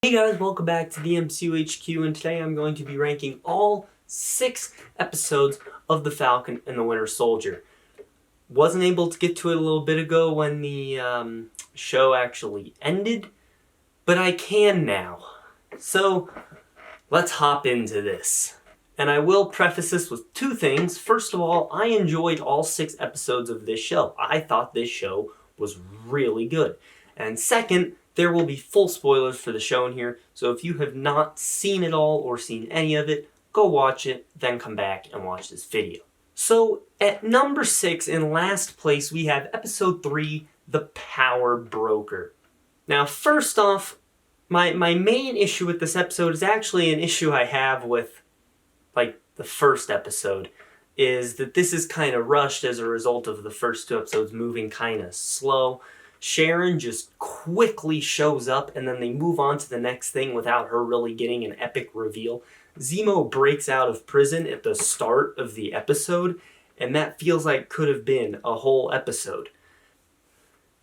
Hey guys, welcome back to the MCU HQ, and today I'm going to be ranking all 6 episodes of The Falcon and the Winter Soldier. Wasn't able to get to it a little bit ago when the show actually ended, but I can now. So, let's hop into this. And I will preface this with 2 things. First of all, I enjoyed all 6 episodes of this show. I thought this show was really good. And second, there will be full spoilers for the show in here, so if you have not seen it all or seen any of it, go watch it, then come back and watch this video. So, at number 6, in last place, we have episode 3, The Power Broker. Now, first off, my main issue with this episode is actually an issue I have with, the first episode, is that this is kind of rushed as a result of the first 2 episodes moving kind of slow. Sharon just quickly shows up and then they move on to the next thing without her really getting an epic reveal. Zemo breaks out of prison at the start of the episode, and that feels like could have been a whole episode.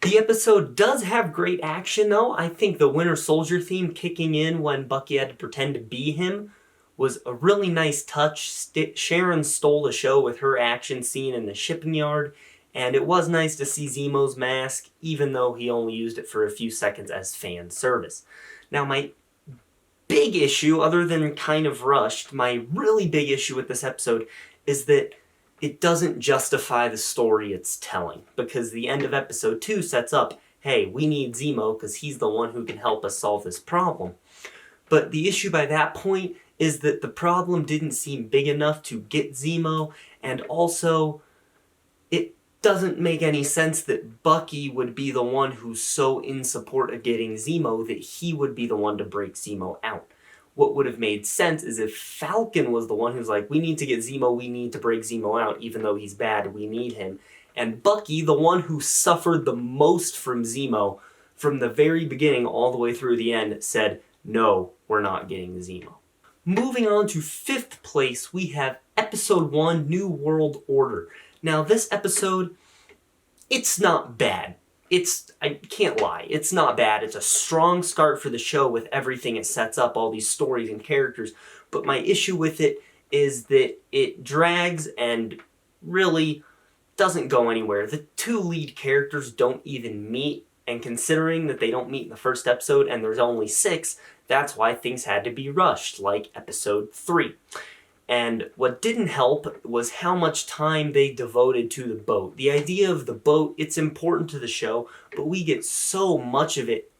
The episode does have great action though. I think the Winter Soldier theme kicking in when Bucky had to pretend to be him was a really nice touch. Sharon stole the show with her action scene in the shipping yard. And it was nice to see Zemo's mask, even though he only used it for a few seconds as fan service. Now, my big issue, other than kind of rushed, my really big issue with this episode is that it doesn't justify the story it's telling. Because the end of episode 2 sets up, hey, we need Zemo because he's the one who can help us solve this problem. But the issue by that point is that the problem didn't seem big enough to get Zemo, and also it doesn't make any sense that Bucky would be the one who's so in support of getting Zemo that he would be the one to break Zemo out. What would have made sense is if Falcon was the one who's like, we need to get Zemo, we need to break Zemo out, even though he's bad, we need him. And Bucky, the one who suffered the most from Zemo, from the very beginning all the way through the end, said, no, we're not getting Zemo. Moving on to 5th place, we have episode 1, New World Order. Now, this episode, it's not bad. I can't lie, it's not bad. It's a strong start for the show with everything it sets up, all these stories and characters. But my issue with it is that it drags and really doesn't go anywhere. The 2 lead characters don't even meet, and considering that they don't meet in the first episode and there's only 6, that's why things had to be rushed, like episode 3. And what didn't help was how much time they devoted to the boat. The idea of the boat, it's important to the show, but we get so much of it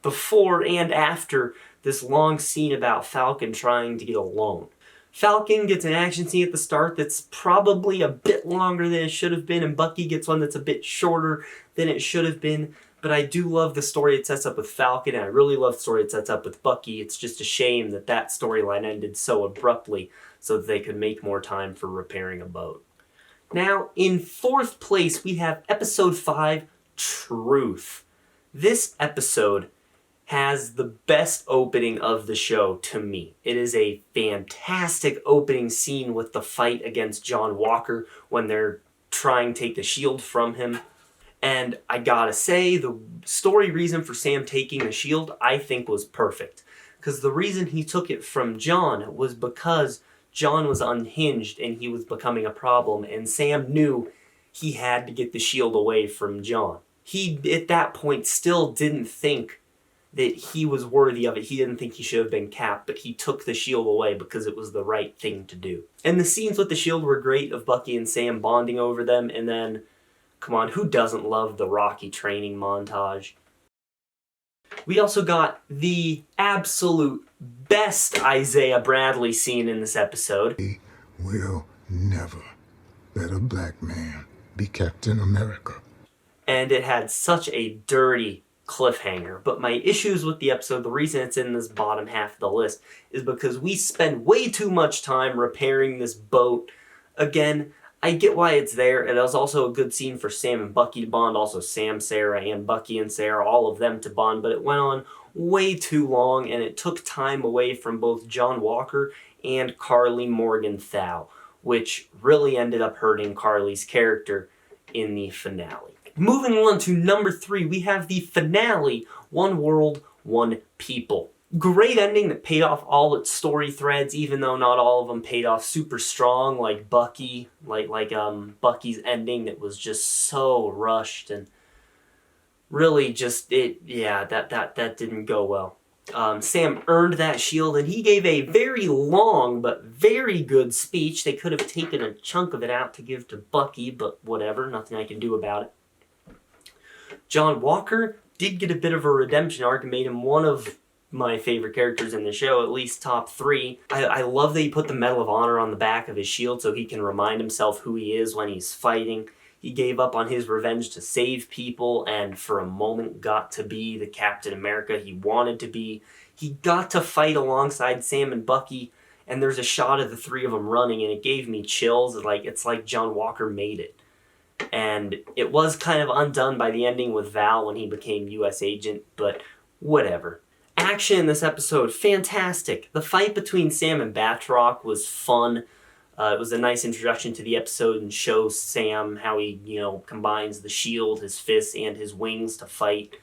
before and after this long scene about Falcon trying to get a loan. Falcon gets an action scene at the start that's probably a bit longer than it should have been, and Bucky gets one that's a bit shorter than it should have been. But I do love the story it sets up with Falcon, and I really love the story it sets up with Bucky. It's just a shame that that storyline ended so abruptly so that they could make more time for repairing a boat. Now, in 4th place, we have episode 5, Truth. This episode has the best opening of the show to me. It is a fantastic opening scene with the fight against John Walker when they're trying to take the shield from him. And I gotta say, the story reason for Sam taking the shield, I think, was perfect. Because the reason he took it from John was because John was unhinged and he was becoming a problem, and Sam knew he had to get the shield away from John. He, at that point, still didn't think that he was worthy of it. He didn't think he should have been capped, but he took the shield away because it was the right thing to do. And the scenes with the shield were great, of Bucky and Sam bonding over them, and then, come on, who doesn't love the Rocky training montage? We also got the absolute best Isaiah Bradley scene in this episode. We will never let a black man be Captain America. And it had such a dirty cliffhanger. But my issues with the episode, the reason it's in this bottom half of the list, is because we spend way too much time repairing this boat. Again, I get why it's there. It was also a good scene for Sam and Bucky to bond, also Sam, Sarah, and Bucky and Sarah, all of them to bond, but it went on way too long, and it took time away from both John Walker and Carly Morgenthau, which really ended up hurting Carly's character in the finale. Moving on to number 3, we have the finale, One World, One People. Great ending that paid off all its story threads, even though not all of them paid off super strong, like Bucky, Bucky's ending that was just so rushed and really just that didn't go well. Sam earned that shield, and he gave a very long but very good speech. They could have taken a chunk of it out to give to Bucky, but whatever, nothing I can do about it. John Walker did get a bit of a redemption arc and made him one of my favorite characters in the show, at least top 3. I love that he put the Medal of Honor on the back of his shield so he can remind himself who he is when he's fighting. He gave up on his revenge to save people, and for a moment got to be the Captain America he wanted to be. He got to fight alongside Sam and Bucky, and there's a shot of the 3 of them running, and it gave me chills. It's like John Walker made it. And it was kind of undone by the ending with Val when he became U.S. agent, but whatever. Action in this episode, fantastic. The fight between Sam and Batroc was fun. It was a nice introduction to the episode and shows Sam how he, combines the shield, his fists, and his wings to fight.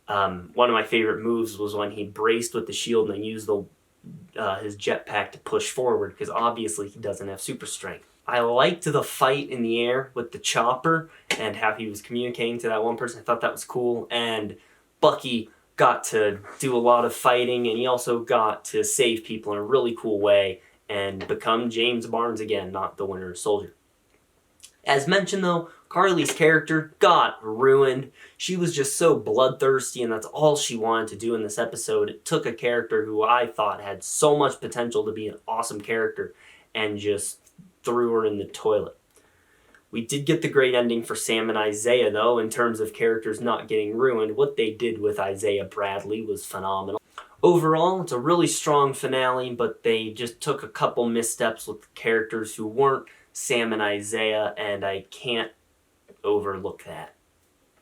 One of my favorite moves was when he braced with the shield and then used his jetpack to push forward, because obviously he doesn't have super strength. I liked the fight in the air with the chopper and how he was communicating to that one person. I thought that was cool. And Bucky got to do a lot of fighting, and he also got to save people in a really cool way and become James Barnes again, not the Winter Soldier. As mentioned though, Carly's character got ruined. She was just so bloodthirsty, and that's all she wanted to do in this episode. It took a character who I thought had so much potential to be an awesome character and just threw her in the toilet. We did get the great ending for Sam and Isaiah, though, in terms of characters not getting ruined. What they did with Isaiah Bradley was phenomenal. Overall, it's a really strong finale, but they just took a couple missteps with characters who weren't Sam and Isaiah, and I can't overlook that.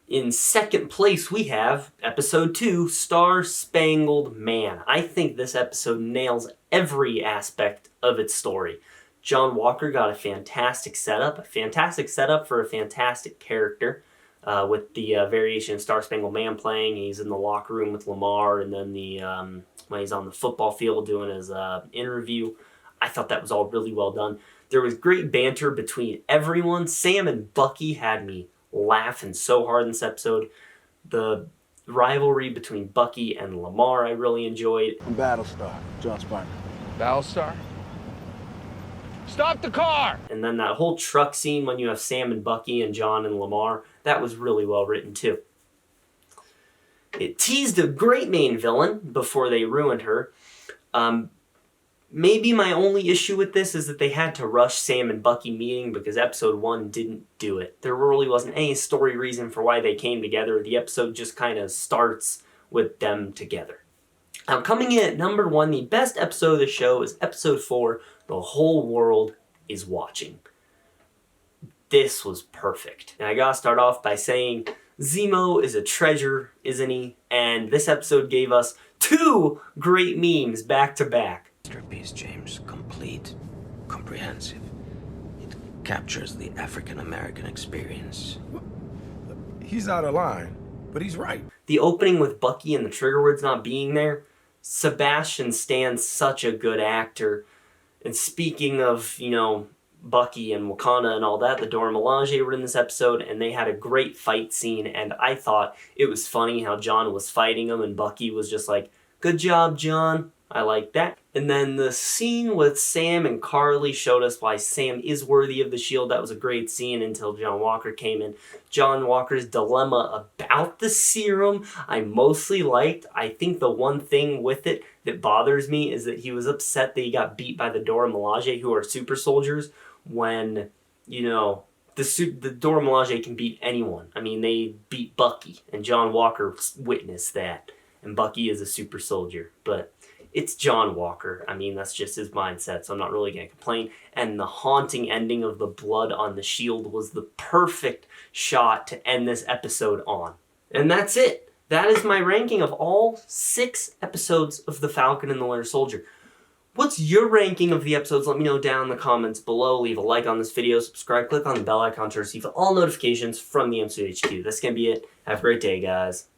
In second place, we have Episode 2, Star Spangled Man. I think this episode nails every aspect of its story. John Walker got a fantastic setup for a fantastic character, with the variation of Star Spangled Man playing. He's in the locker room with Lamar, and then when he's on the football field doing his interview. I thought that was all really well done. There was great banter between everyone. Sam and Bucky had me laughing so hard in this episode. The rivalry between Bucky and Lamar I really enjoyed. I'm Battlestar, John Spartan. Battlestar? Stop the car! And then that whole truck scene when you have Sam and Bucky and John and Lamar, that was really well written too. It teased a great main villain before they ruined her. Maybe my only issue with this is that they had to rush Sam and Bucky meeting because episode 1 didn't do it. There really wasn't any story reason for why they came together. The episode just kind of starts with them together. Now, coming in at number 1, the best episode of the show is episode 4, The Whole World is Watching. This was perfect. And I gotta start off by saying Zemo is a treasure, isn't he? And this episode gave us 2 great memes back to back. Masterpiece, James. Complete, comprehensive. It captures the African-American experience. He's out of line, but he's right. The opening with Bucky and the trigger words not being there. Sebastian Stan's such a good actor. And speaking of, Bucky and Wakanda and all that, the Dora Milaje were in this episode, and they had a great fight scene, and I thought it was funny how John was fighting him, and Bucky was just like, "Good job, John." I like that. And then the scene with Sam and Carly showed us why Sam is worthy of the shield. That was a great scene until John Walker came in. John Walker's dilemma about the serum I mostly liked. I think the one thing with it that bothers me is that he was upset that he got beat by the Dora Milaje, who are super soldiers, when, the Dora Milaje can beat anyone. I mean, they beat Bucky, and John Walker witnessed that. And Bucky is a super soldier. But it's John Walker. I mean, that's just his mindset, so I'm not really going to complain. And the haunting ending of the blood on the shield was the perfect shot to end this episode on. And that's it. That is my ranking of all 6 episodes of The Falcon and the Winter Soldier. What's your ranking of the episodes? Let me know down in the comments below. Leave a like on this video, subscribe, click on the bell icon to receive all notifications from the MCHQ. That's going to be it. Have a great day, guys.